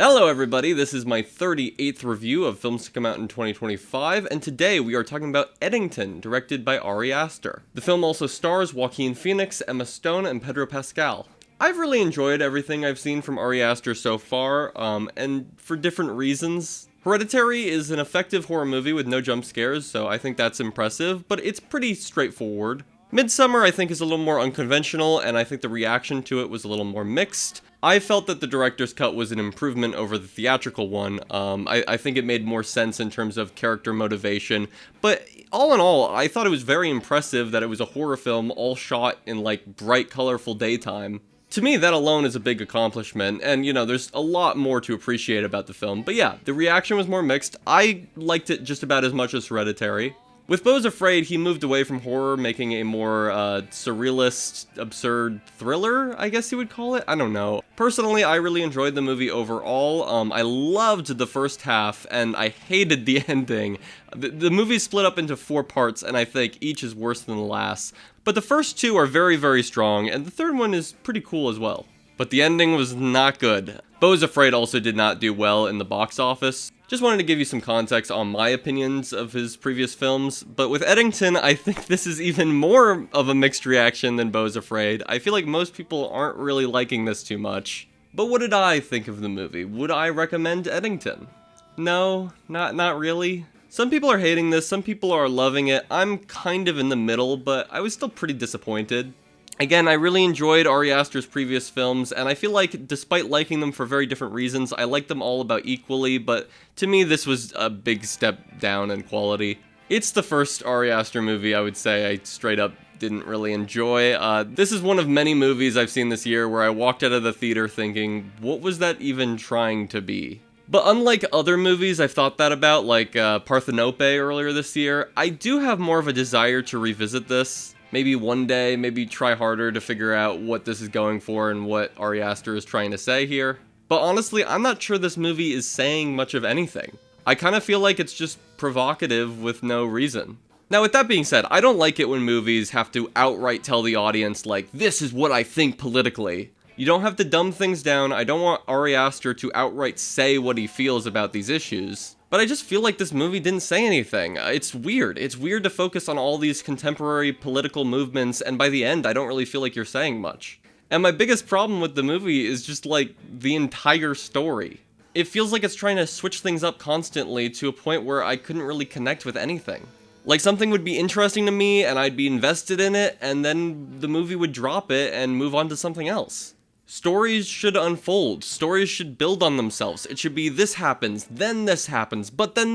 Hello everybody, this is my 38th review of films to come out in 2025, and today we are talking about Eddington, directed by Ari Aster. The film also stars Joaquin Phoenix, Emma Stone, and Pedro Pascal. I've really enjoyed everything I've seen from Ari Aster so far, and for different reasons. Hereditary is an effective horror movie with no jump scares, so I think that's impressive, but it's pretty straightforward. Midsummer, I think, is a little more unconventional, and I think the reaction to it was a little more mixed. I felt that the director's cut was an improvement over the theatrical one. I think it made more sense in terms of character motivation, but all in all, I thought it was very impressive that it was a horror film all shot in, like, bright, colorful daytime. To me, that alone is a big accomplishment, and, you know, there's a lot more to appreciate about the film. But yeah, the reaction was more mixed. I liked it just about as much as Hereditary. With Beau's Afraid, he moved away from horror, making a more surrealist, absurd thriller, I guess you would call it? I don't know. Personally, I really enjoyed the movie overall. I loved the first half, and I hated the ending. The movie's split up into 4 parts, and I think each is worse than the last. But the first 2 are very, very strong, and the third one is pretty cool as well. But the ending was not good. Beau's Afraid also did not do well in the box office. Just wanted to give you some context on my opinions of his previous films, but with Eddington, I think this is even more of a mixed reaction than Beau's Afraid. I feel like most people aren't really liking this too much. But what did I think of the movie? Would I recommend Eddington? No, not really. Some people are hating this, some people are loving it. I'm kind of in the middle, but I was still pretty disappointed. Again, I really enjoyed Ari Aster's previous films, and I feel like, despite liking them for very different reasons, I liked them all about equally, but to me this was a big step down in quality. It's the first Ari Aster movie I would say I straight up didn't really enjoy. This is one of many movies I've seen this year where I walked out of the theater thinking, what was that even trying to be? But unlike other movies I've thought that about, like Parthenope earlier this year, I do have more of a desire to revisit this. Maybe one day, maybe try harder to figure out what this is going for and what Ari Aster is trying to say here. But honestly, I'm not sure this movie is saying much of anything. I kind of feel like it's just provocative with no reason. Now, with that being said, I don't like it when movies have to outright tell the audience, like, this is what I think politically. You don't have to dumb things down. I don't want Ari Aster to outright say what he feels about these issues. But I just feel like this movie didn't say anything. It's weird. It's weird to focus on all these contemporary political movements, and by the end, I don't really feel like you're saying much. And my biggest problem with the movie is just, like, the entire story. It feels like it's trying to switch things up constantly to a point where I couldn't really connect with anything. Like, something would be interesting to me, and I'd be invested in it, and then the movie would drop it and move on to something else. Stories should unfold. Stories should build on themselves. It should be this happens, but then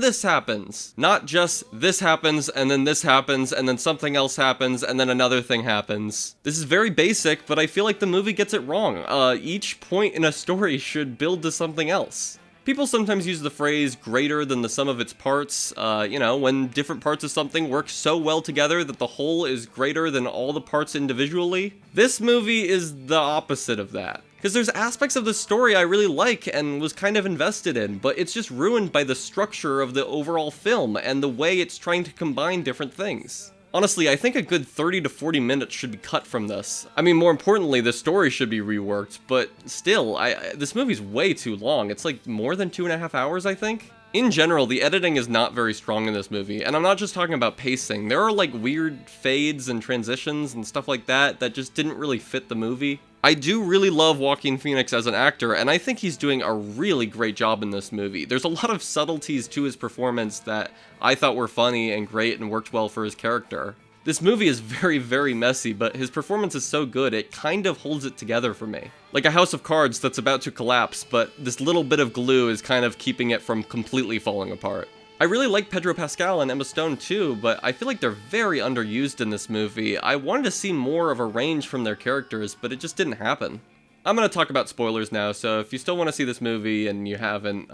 this happens. Not just this happens, and then something else happens, and then another thing happens. This is very basic, but I feel like the movie gets it wrong. Each point in a story should build to something else. People sometimes use the phrase greater than the sum of its parts, when different parts of something work so well together that the whole is greater than all the parts individually. This movie is the opposite of that. Because there's aspects of the story I really like and was kind of invested in, but it's just ruined by the structure of the overall film and the way it's trying to combine different things. Honestly, I think a good 30 to 40 minutes should be cut from this. I mean, more importantly, the story should be reworked, but still, this movie's way too long. It's like more than 2.5 hours, I think? In general, the editing is not very strong in this movie, and I'm not just talking about pacing. There are like weird fades and transitions and stuff like that just didn't really fit the movie. I do really love Joaquin Phoenix as an actor, and I think he's doing a really great job in this movie. There's a lot of subtleties to his performance that I thought were funny and great and worked well for his character. This movie is very, very messy, but his performance is so good, it kind of holds it together for me. Like a house of cards that's about to collapse, but this little bit of glue is kind of keeping it from completely falling apart. I really like Pedro Pascal and Emma Stone too, but I feel like they're very underused in this movie. I wanted to see more of a range from their characters, but it just didn't happen. I'm going to talk about spoilers now, so if you still want to see this movie and you haven't,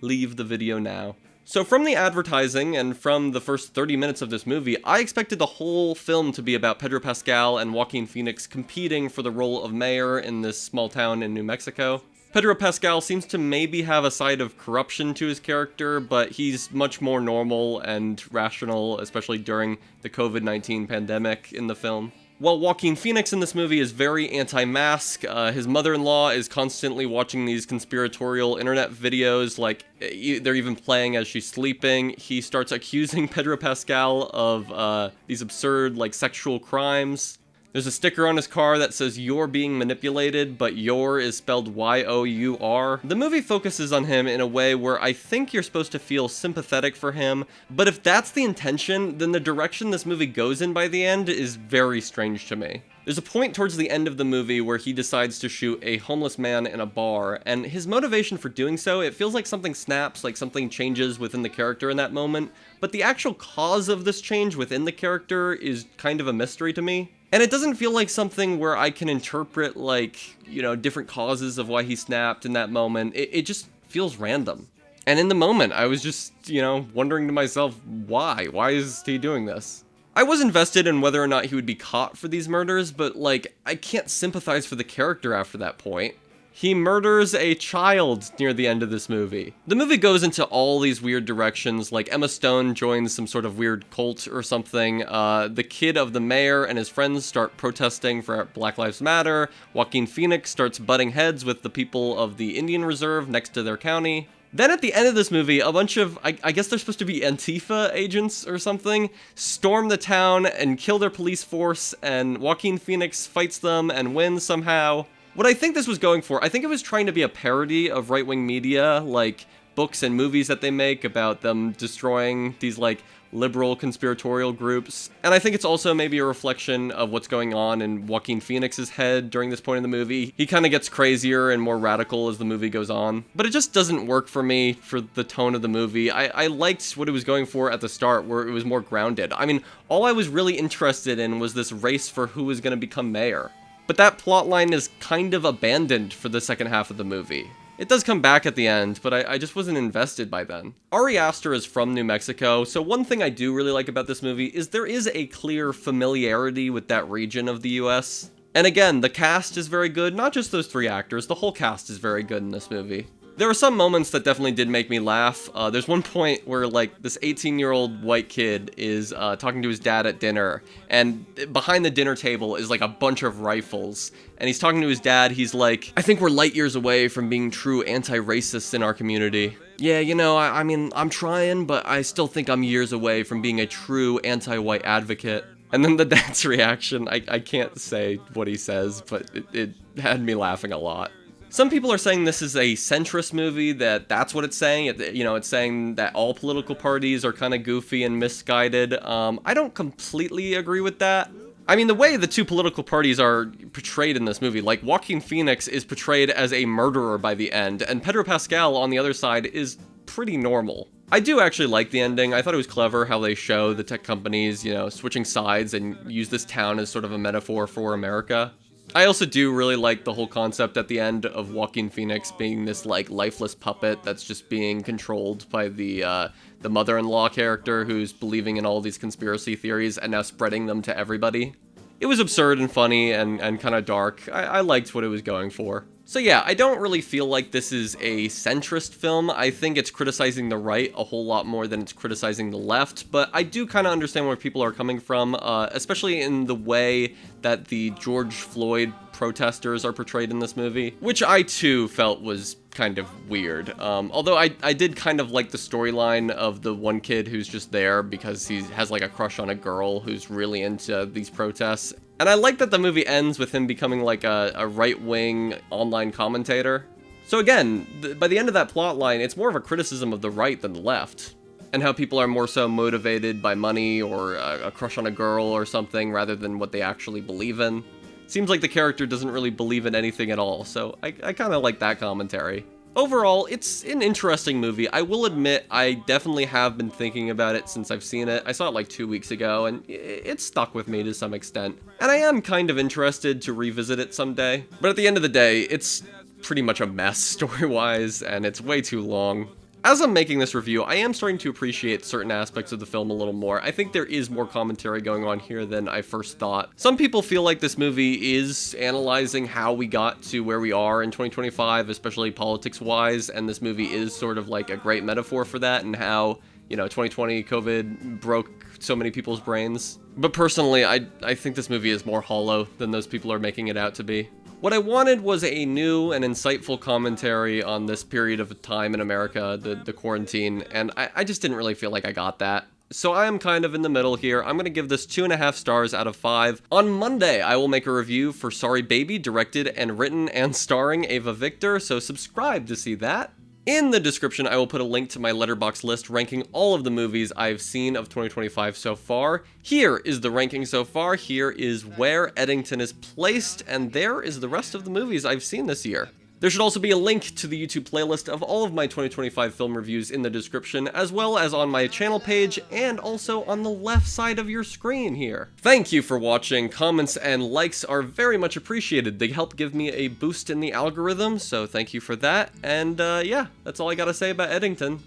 leave the video now. So from the advertising and from the first 30 minutes of this movie, I expected the whole film to be about Pedro Pascal and Joaquin Phoenix competing for the role of mayor in this small town in New Mexico. Pedro Pascal seems to maybe have a side of corruption to his character, but he's much more normal and rational, especially during the COVID-19 pandemic in the film. While Joaquin Phoenix in this movie is very anti-mask, his mother-in-law is constantly watching these conspiratorial internet videos, like, they're even playing as she's sleeping. He starts accusing Pedro Pascal of these absurd, like, sexual crimes. There's a sticker on his car that says, "You're being manipulated," but "your" is spelled Y-O-U-R. The movie focuses on him in a way where I think you're supposed to feel sympathetic for him, but if that's the intention, then the direction this movie goes in by the end is very strange to me. There's a point towards the end of the movie where he decides to shoot a homeless man in a bar, and his motivation for doing so, it feels like something snaps, like something changes within the character in that moment, but the actual cause of this change within the character is kind of a mystery to me. And it doesn't feel like something where I can interpret, like, you know, different causes of why he snapped in that moment. It just feels random. And in the moment, I was just, you know, wondering to myself, why? Why is he doing this? I was invested in whether or not he would be caught for these murders, but, like, I can't sympathize for the character after that point. He murders a child near the end of this movie. The movie goes into all these weird directions, like Emma Stone joins some sort of weird cult or something, the kid of the mayor and his friends start protesting for Black Lives Matter, Joaquin Phoenix starts butting heads with the people of the Indian Reserve next to their county. Then at the end of this movie, a bunch of, I guess they're supposed to be Antifa agents or something, storm the town and kill their police force, and Joaquin Phoenix fights them and wins somehow. What I think this was going for, I think it was trying to be a parody of right-wing media, like books and movies that they make about them destroying these, like, liberal conspiratorial groups. And I think it's also maybe a reflection of what's going on in Joaquin Phoenix's head during this point in the movie. He kind of gets crazier and more radical as the movie goes on. But it just doesn't work for me for the tone of the movie. I liked what it was going for at the start, where it was more grounded. I mean, all I was really interested in was this race for who was going to become mayor. But that plotline is kind of abandoned for the second half of the movie. It does come back at the end, but I just wasn't invested by then. Ari Aster is from New Mexico, so one thing I do really like about this movie is there is a clear familiarity with that region of the US. And again, the cast is very good, not just those three actors, the whole cast is very good in this movie. There are some moments that definitely did make me laugh. There's one point where, like, this 18-year-old white kid is talking to his dad at dinner, and behind the dinner table is, like, a bunch of rifles. And he's talking to his dad, he's like, "I think we're light years away from being true anti-racists in our community." Yeah, you know, I mean, I'm trying, but I still think I'm years away from being a true anti-white advocate. And then the dad's reaction, I can't say what he says, but it had me laughing a lot. Some people are saying this is a centrist movie, that's what it's saying. You know, it's saying that all political parties are kind of goofy and misguided. I don't completely agree with that. I mean, the way the two political parties are portrayed in this movie, like Joaquin Phoenix is portrayed as a murderer by the end, and Pedro Pascal on the other side is pretty normal. I do actually like the ending. I thought it was clever how they show the tech companies, you know, switching sides and use this town as sort of a metaphor for America. I also do really like the whole concept at the end of Joaquin Phoenix being this, like, lifeless puppet that's just being controlled by the mother-in-law character who's believing in all these conspiracy theories and now spreading them to everybody. It was absurd and funny and kind of dark. I liked what it was going for. So yeah, I don't really feel like this is a centrist film. I think it's criticizing the right a whole lot more than it's criticizing the left, but I do kind of understand where people are coming from, especially in the way that the George Floyd protesters are portrayed in this movie, which I too felt was kind of weird. Although I did kind of like the storyline of the one kid who's just there because he has like a crush on a girl who's really into these protests. And I like that the movie ends with him becoming like a right-wing online commentator. So again, by the end of that plot line, it's more of a criticism of the right than the left, and how people are more so motivated by money or a crush on a girl or something rather than what they actually believe in. Seems like the character doesn't really believe in anything at all, so I kind of like that commentary. Overall, it's an interesting movie. I will admit, I definitely have been thinking about it since I've seen it. I saw it like 2 weeks ago, and it stuck with me to some extent. And I am kind of interested to revisit it someday. But at the end of the day, it's pretty much a mess story-wise, and it's way too long. As I'm making this review, I am starting to appreciate certain aspects of the film a little more. I think there is more commentary going on here than I first thought. Some people feel like this movie is analyzing how we got to where we are in 2025, especially politics-wise, and this movie is sort of like a great metaphor for that, and how, you know, 2020 COVID broke so many people's brains. But personally, I think this movie is more hollow than those people are making it out to be. What I wanted was a new and insightful commentary on this period of time in America, the quarantine, and I just didn't really feel like I got that. So I am kind of in the middle here. I'm going to give this 2.5 stars out of 5. On Monday, I will make a review for Sorry Baby, directed and written and starring Ava Victor, so subscribe to see that. In the description, I will put a link to my Letterboxd list ranking all of the movies I've seen of 2025 so far. Here is the ranking so far, here is where Eddington is placed, and there is the rest of the movies I've seen this year. There should also be a link to the YouTube playlist of all of my 2025 film reviews in the description, as well as on my channel page, and also on the left side of your screen here. Thank you for watching. Comments and likes are very much appreciated. They help give me a boost in the algorithm, so thank you for that. And yeah, that's all I gotta say about Eddington.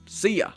See ya!